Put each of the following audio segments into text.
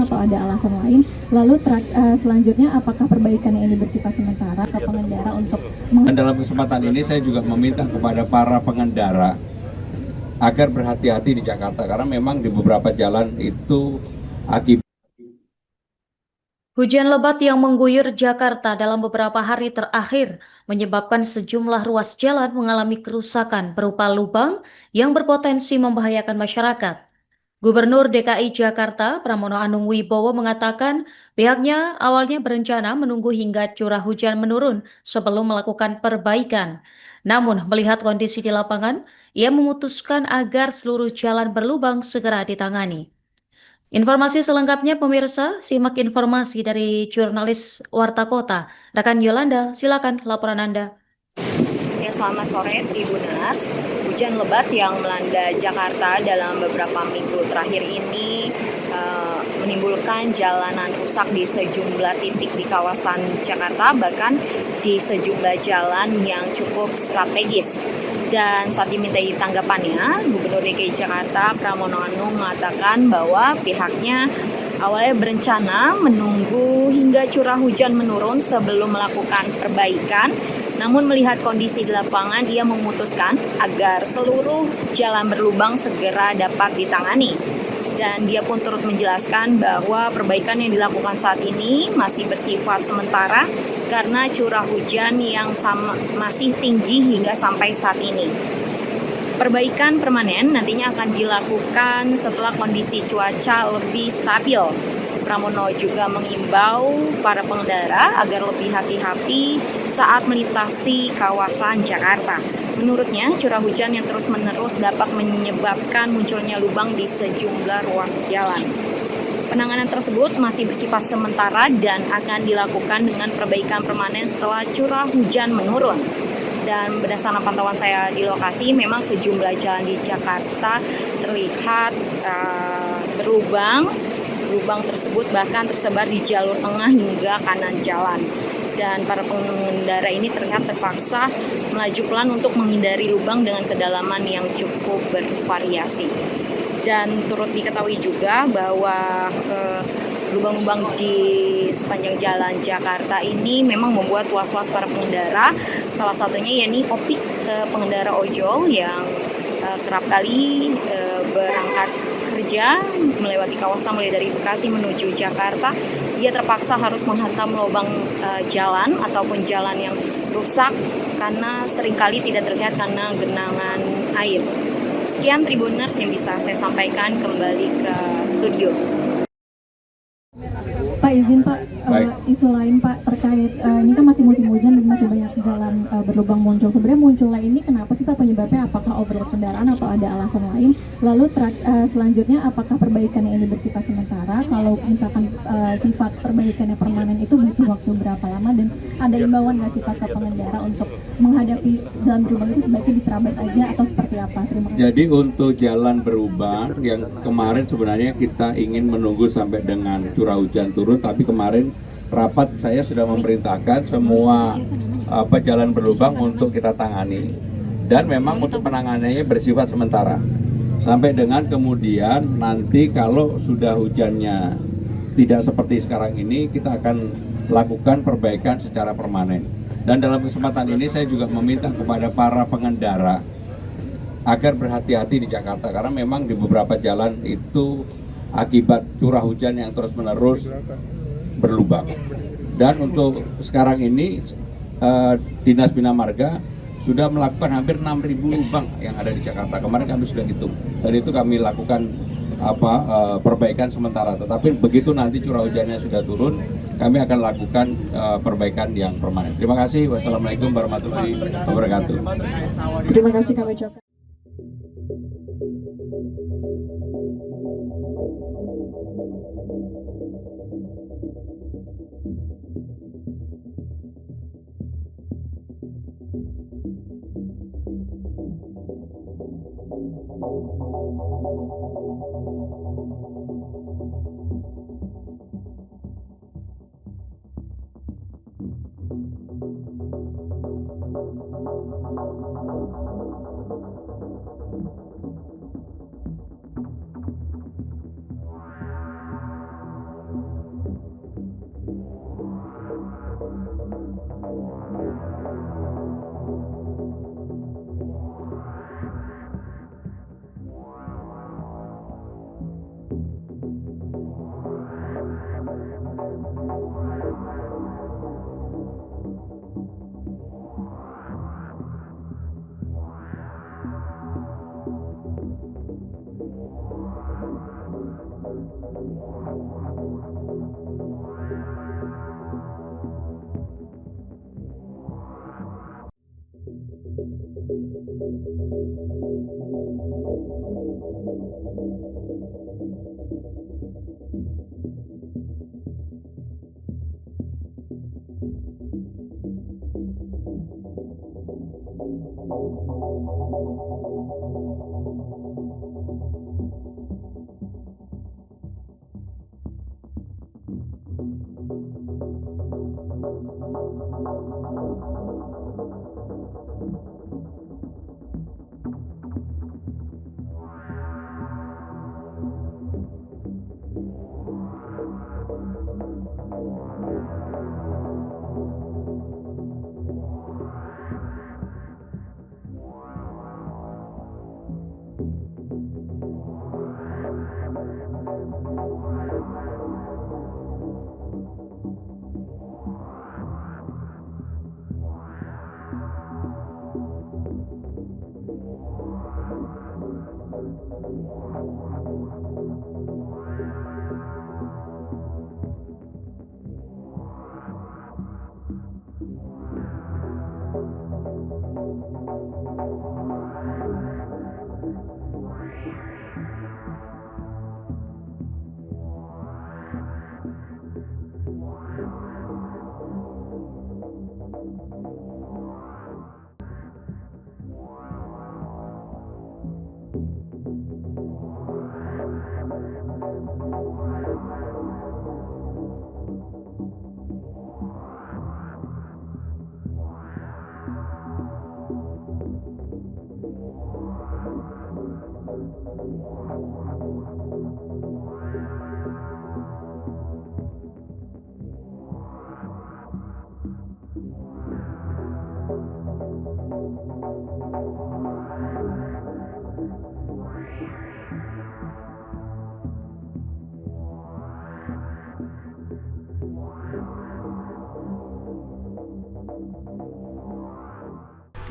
atau ada alasan lain? Lalu selanjutnya apakah perbaikan ini bersifat sementara ke pengendara untuk Dan dalam kesempatan ini saya juga meminta kepada para pengendara agar berhati-hati di Jakarta karena memang di beberapa jalan itu akibat Hujan lebat yang mengguyur Jakarta dalam beberapa hari terakhir menyebabkan sejumlah ruas jalan mengalami kerusakan berupa lubang yang berpotensi membahayakan masyarakat. Gubernur DKI Jakarta Pramono Anung Wibowo mengatakan pihaknya awalnya berencana menunggu hingga curah hujan menurun sebelum melakukan perbaikan. Namun melihat kondisi di lapangan, ia memutuskan agar seluruh jalan berlubang segera ditangani. Informasi selengkapnya pemirsa, simak informasi dari jurnalis Warta Kota. Rekan Yolanda, silakan laporan Anda. Ya, selamat sore Tribuners. Hujan lebat yang melanda Jakarta dalam beberapa minggu terakhir ini menimbulkan jalanan rusak di sejumlah titik di kawasan Jakarta, bahkan di sejumlah jalan yang cukup strategis. Dan saat dimintai tanggapannya, Gubernur DKI Jakarta Pramono Anung mengatakan bahwa pihaknya awalnya berencana menunggu hingga curah hujan menurun sebelum melakukan perbaikan. Namun melihat kondisi di lapangan, ia memutuskan agar seluruh jalan berlubang segera dapat ditangani. Dan dia pun turut menjelaskan bahwa perbaikan yang dilakukan saat ini masih bersifat sementara karena curah hujan yang masih tinggi hingga sampai saat ini. Perbaikan permanen nantinya akan dilakukan setelah kondisi cuaca lebih stabil. Pramono juga mengimbau para pengendara agar lebih hati-hati saat melintasi kawasan Jakarta. Menurutnya, curah hujan yang terus-menerus dapat menyebabkan munculnya lubang di sejumlah ruas jalan. Penanganan tersebut masih bersifat sementara dan akan dilakukan dengan perbaikan permanen setelah curah hujan menurun. Dan berdasarkan pantauan saya di lokasi, memang sejumlah jalan di Jakarta terlihat berlubang. Lubang tersebut bahkan tersebar di jalur tengah hingga kanan jalan. Dan para pengendara ini terlihat terpaksa melaju pelan untuk menghindari lubang dengan kedalaman yang cukup bervariasi. Dan turut diketahui juga bahwa lubang-lubang di sepanjang jalan Jakarta ini memang membuat was-was para pengendara. Salah satunya yakni Opik, pengendara ojol yang kerap kali berangkat kerja melewati kawasan mulai dari Bekasi menuju Jakarta. Dia terpaksa harus menghantam lubang jalan ataupun jalan yang rusak karena seringkali tidak terlihat karena genangan air. Sekian Tribuners yang bisa saya sampaikan, kembali ke studio. Pak, izin Pak, isu lain Pak terkait ini kan masih musim hujan dan masih banyak jalan berlubang muncul. Sebenarnya munculnya ini kenapa sih Pak, penyebabnya? Apakah overload kendaraan atau ada alasan lain? Lalu selanjutnya apakah perbaikan ini bersifat sementara? Kalau misalkan sifat perbaikannya permanen itu butuh waktu berapa lama? Dan ada imbauan nggak sih Pak ke pengendara untuk menghadapi jalan berlubang itu sebaiknya diterabas aja atau seperti apa? Terima kasih. Jadi untuk jalan berubah yang kemarin sebenarnya kita ingin menunggu sampai dengan curah hujan turun, tapi kemarin rapat saya sudah memerintahkan semua jalan berlubang untuk kita tangani. Dan memang untuk penanganannya bersifat sementara. Sampai dengan kemudian nanti kalau sudah hujannya tidak seperti sekarang ini, kita akan lakukan perbaikan secara permanen. Dan dalam kesempatan ini saya juga meminta kepada para pengendara agar berhati-hati di Jakarta karena memang di beberapa jalan itu akibat curah hujan yang terus-menerus berlubang. Dan untuk sekarang ini Dinas Bina Marga sudah melakukan hampir 6.000 lubang yang ada di Jakarta. Kemarin kami sudah hitung dan itu kami lakukan perbaikan sementara. Tetapi begitu nanti curah hujannya sudah turun, kami akan lakukan perbaikan yang permanen. Terima kasih. Wassalamualaikum warahmatullahi wabarakatuh. Terima kasih kami ucapkan.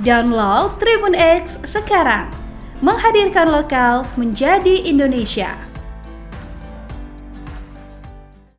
Download Tribun X sekarang, menghadirkan lokal menjadi Indonesia.